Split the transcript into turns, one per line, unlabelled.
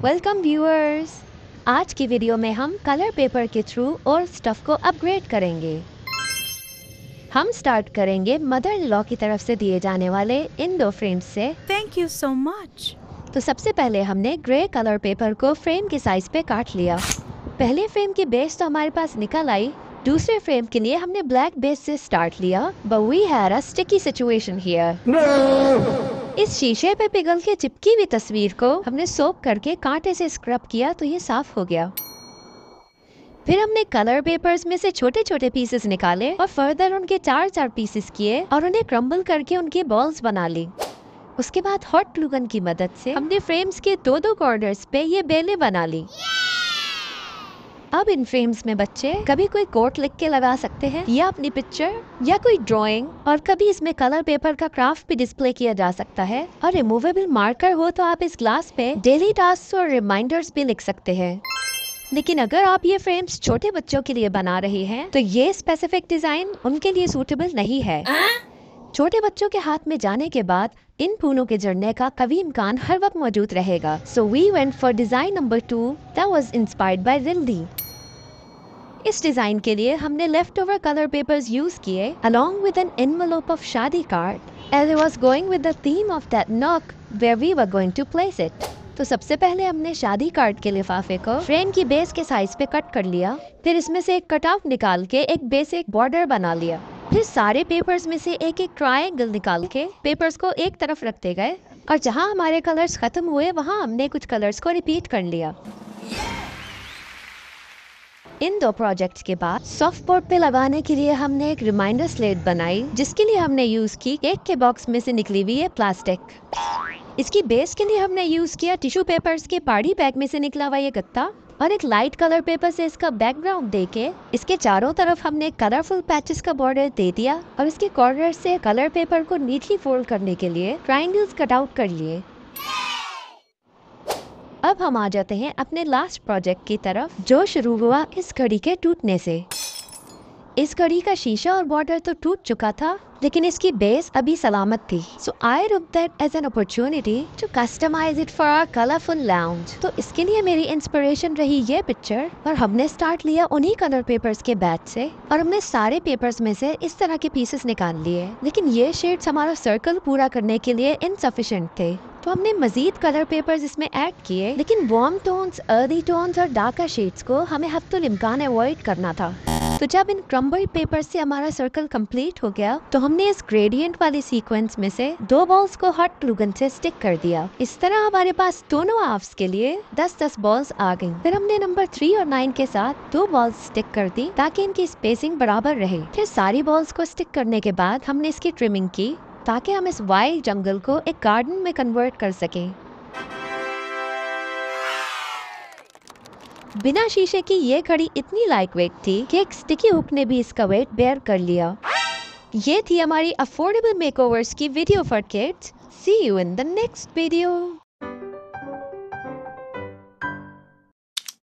Welcome viewers. आज की video में हम कलर पेपर के थ्रू और स्टफ को अपग्रेड करेंगे। हम स्टार्ट करेंगे मदर इन लॉ की तरफ से दिए जाने वाले इन 2 फ्रेम्स से।
Thank you so much.
तो सबसे पहले हमने ग्रे कलर पेपर को फ्रेम के साइज पे काट लिया। पहले फ्रेम की बेस तो हमारे पास निकल आई। दूसरे फ्रेम के लिए हमने ब्लैक बेस से स्टार्ट लिया, but we had a sticky situation here. इस शीशे पे पिघल के चिपकी हुई तस्वीर को हमने सोप करके कांटे से स्क्रब किया तो ये साफ हो गया। फिर हमने कलर पेपर्स में से छोटे छोटे पीसेस निकाले और फर्दर उनके 4-4 पीसेस किए और उन्हें क्रम्बल करके उनके बॉल्स बना ली। उसके बाद हॉट ग्लू गन की मदद से हमने फ्रेम्स के 2-2 कॉर्नर्स पे ये बेलें बना ली। अब इन फ्रेम्स में बच्चे कभी कोई कोट लिख के लगा सकते हैं या अपनी पिक्चर या कोई ड्राइंग, और कभी इसमें कलर पेपर का क्राफ्ट भी डिस्प्ले किया जा सकता है। और रिमूवेबल मार्कर हो तो आप इस ग्लास पे डेली टास्क और रिमाइंडर्स भी लिख सकते हैं। लेकिन अगर आप ये फ्रेम्स छोटे बच्चों के लिए बना रहे हैं तो ये स्पेसिफिक डिजाइन उनके लिए सूटेबल नहीं है। छोटे बच्चों के हाथ में जाने के बाद इन फूलों के जड़ने का कभी इम्कान हर वक्त मौजूद रहेगा। So we went for design number 2 that was inspired by रिल्डी। इस डिजाइन के लिए हमने leftover colour papers use किए along with an envelope of शादी card as it was going with the theme of that nook where we were going to place it. तो सबसे पहले हमने शादी कार्ड के लिफाफे को फ्रेम की बेस के साइज पे कट कर लिया। फिर इसमें से एक कटआउट निकाल के एक बेसिक बॉर्डर बना लिया। फिर सारे पेपर्स में से एक एक ट्रायंगल निकाल के पेपर्स को एक तरफ रखते गए और जहां हमारे कलर्स खत्म हुए वहां हमने कुछ कलर्स को रिपीट कर लिया। इन 2 प्रोजेक्ट्स के बाद सॉफ्ट बोर्ड पे लगाने के लिए हमने एक रिमाइंडर स्लेट बनाई, जिसके लिए हमने यूज की केक के बॉक्स में से निकली हुई है प्लास्टिक। इसकी बेस के लिए हमने यूज किया टिश्यू पेपर्स के पार्टी बैग में से निकला हुआ ये गत्ता, और एक लाइट कलर पेपर से इसका बैकग्राउंड देके इसके चारों तरफ हमने कलरफुल पैचेस का बॉर्डर दे दिया और इसके कॉर्नर से कलर पेपर को नीटली फोल्ड करने के लिए ट्रायंगल्स कट आउट कर लिए। अब हम आ जाते हैं अपने लास्ट प्रोजेक्ट की तरफ, जो शुरू हुआ इस घड़ी के टूटने से। इस घड़ी का शीशा और बॉर्डर तो टूट चुका था, लेकिन इसकी बेस अभी सलामत थी। So I took that as an opportunity to customise it for our colourful lounge. तो इसके लिए मेरी इंस्पिरेशन रही ये पिक्चर, और हमने स्टार्ट लिया उन्हीं कलर पेपर्स के बैच से, और हमने सारे पेपर्स में से इस तरह के पीसेस निकाल लिए। लेकिन ये शेड्स हमारा सर्कल पूरा करने के लिए इनसफिशिएंट थे, तो हमने मजीद कलर पेपर्स इसमें ऐड किए। लेकिन वार्म टोन्स, अर्दी टोन्स और डार्कर शेड्स को हमें हफ्तुल इम्कान अवॉइड करना था। तो जब इन क्रम्बल्ड पेपर से हमारा सर्कल कंप्लीट हो गया तो हमने इस ग्रेडियंट वाले सीक्वेंस में से 2 बॉल्स को हॉट ग्लू गन से स्टिक कर दिया। इस तरह हमारे पास दोनों हाफ्स के लिए 10-10 बॉल्स आ गई। फिर हमने नंबर 3 और 9 के साथ 2 बॉल्स स्टिक कर दी ताकि इनकी स्पेसिंग बराबर रहे। फिर सारी बॉल्स को स्टिक करने के बाद हमने इसकी ट्रिमिंग की ताकि हम इस वाइल्ड जंगल को एक गार्डन में कन्वर्ट कर सकें। बिना शीशे की ये घड़ी इतनी लाइट वेट थी कि एक स्टिकी हुक ने भी इसका वेट बेयर कर लिया। ये थी हमारी अफोर्डेबल मेकओवर्स की video for kids. See you in the next video.